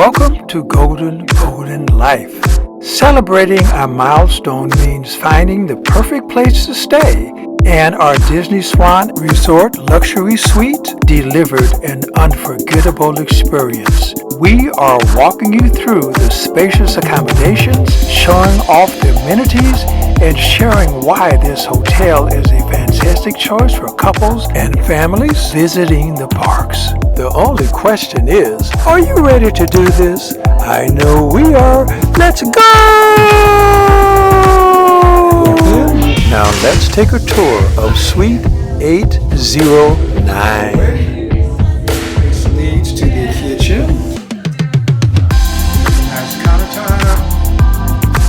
Welcome to Bolden Life. Celebrating a milestone means finding the perfect place to stay, and our Disney Swan Resort Luxury Suite delivered an unforgettable experience. We are walking you through the spacious accommodations, showing off the amenities, and sharing why this hotel is a fantastic choice for couples and families visiting the parks. The only question is, are you ready to do this? I know we are. Let's go! Now let's take a tour of Suite 809. This leads to the kitchen. Nice countertop.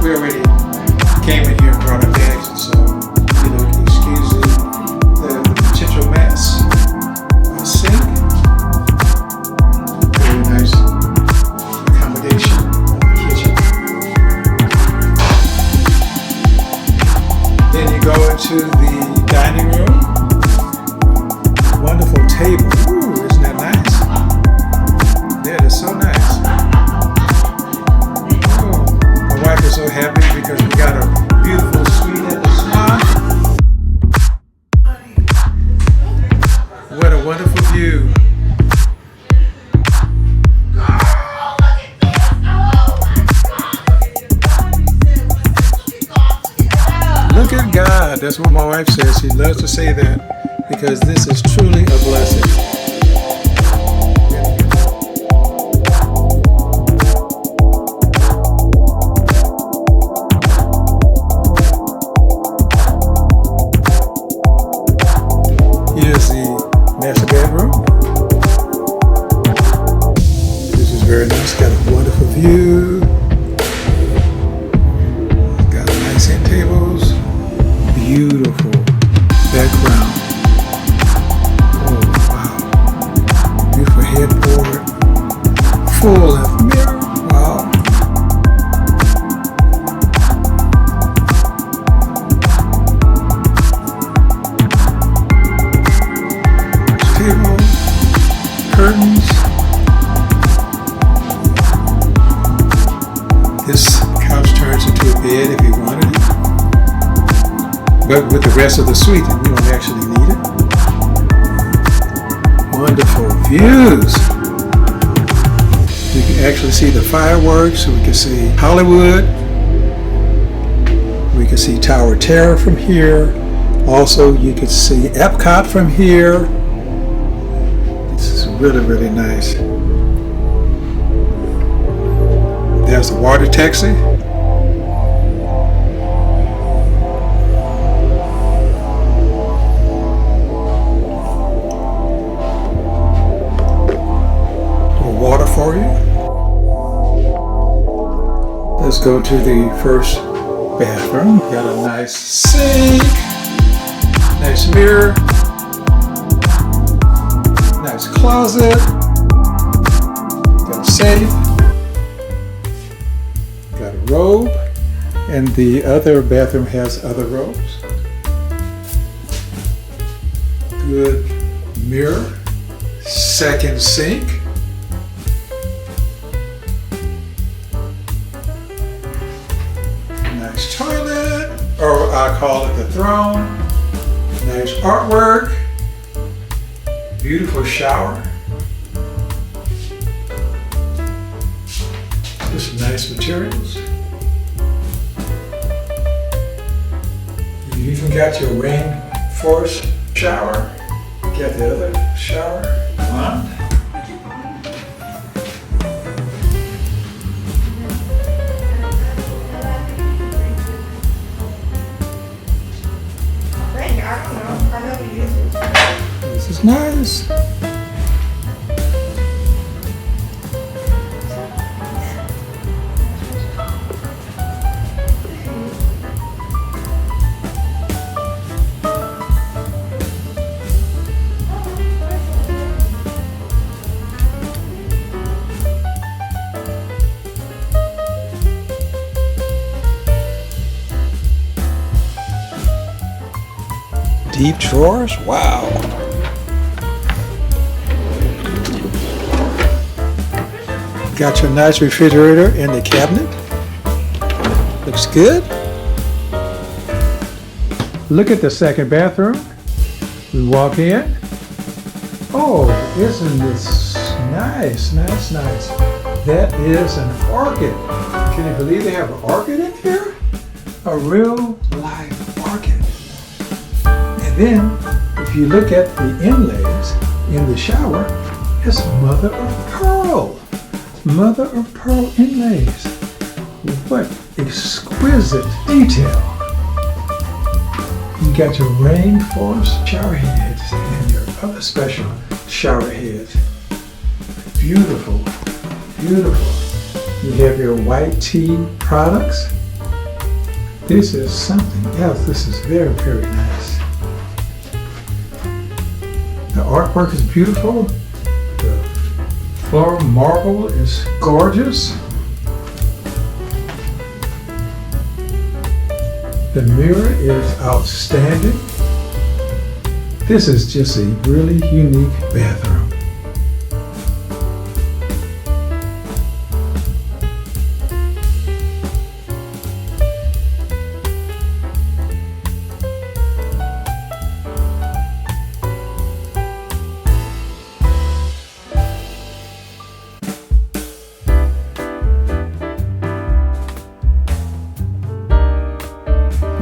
We already came in here and brought our bags, and so excuse the potential mess. A sink. Very nice accommodation in the kitchen. Then you go into the dining room. Wonderful table. Ooh, isn't that nice? That is so nice. Oh, my wife is so happy because we got a beautiful suite at the Swan. What a wonderful view. Look at God. That's what my wife says. She loves to say that because this is truly a blessing. Here's the master bedroom. This is very nice. Got a wonderful view. Got nice end tables. Beautiful background. Oh wow. Beautiful headboard. Full length mirror. Wow. Table. Curtains. This couch turns into a bed if you wanted it. But with the rest of the suite, we don't actually need it. Wonderful views. You can actually see the fireworks. We can see Hollywood. We can see Tower Terror from here. Also, you can see Epcot from here. This is really, really nice. There's the water taxi. Water for you. Let's go to the first bathroom. Got a nice sink, nice mirror, nice closet, got a safe, got a robe, and the other bathroom has other robes. Good mirror, second sink. Nice toilet, or I call it the throne. Nice artwork. Beautiful shower. Just nice materials. You even got your rainforest shower. Got the other shower on. This is nice. Deep drawers? Wow. got your nice refrigerator in the cabinet. Looks good. Look at the second bathroom. We walk in. Oh, isn't this nice, nice, nice. That is an orchid. Can you believe they have an orchid in here? A real live orchid. And then, if you look at the inlays in the shower, it's mother of pearl. Mother of pearl inlays. What exquisite detail. You got your rainforest shower heads and your other special shower heads. Beautiful, beautiful. You have your white tea products. This is something else. This is very, very nice. The artwork is beautiful. The floor marble is gorgeous. The mirror is outstanding. This is just a really unique bathroom.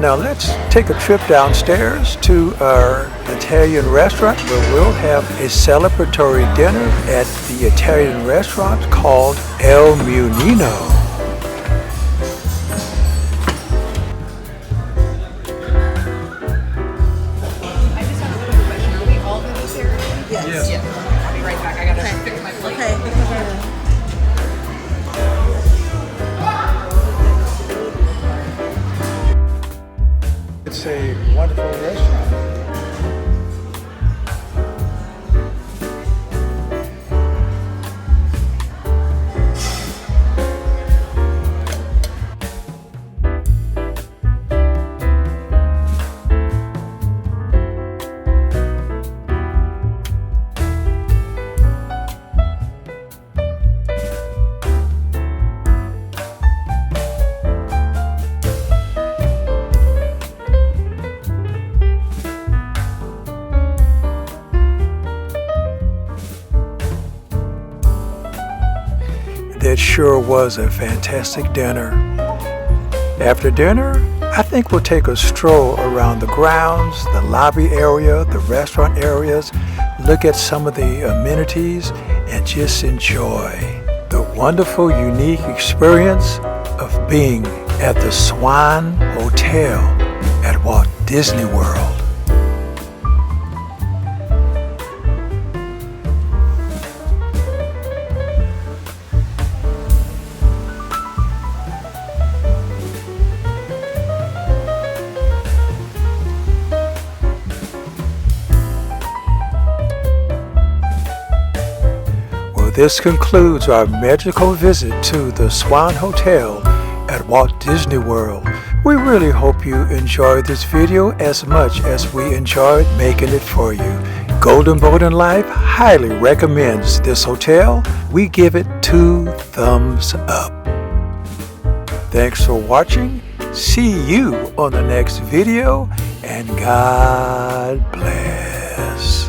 Now let's take a trip downstairs to our Italian restaurant where we'll have a celebratory dinner at the Italian restaurant called El Munino. I just have a quick question. Are we all vegetarian? Yes. Yeah. I'll be right back. I gotta fix my plate. Okay. It's a wonderful restaurant. That sure was a fantastic dinner. After dinner, I think we'll take a stroll around the grounds, the lobby area, the restaurant areas, look at some of the amenities, and just enjoy the wonderful, unique experience of being at the Swan Hotel at Walt Disney World. This concludes our magical visit to the Swan Hotel at Walt Disney World. We really hope you enjoyed this video as much as we enjoyed making it for you. Bolden Life highly recommends this hotel. We give it 2 thumbs up. Thanks for watching. See you on the next video, and God bless.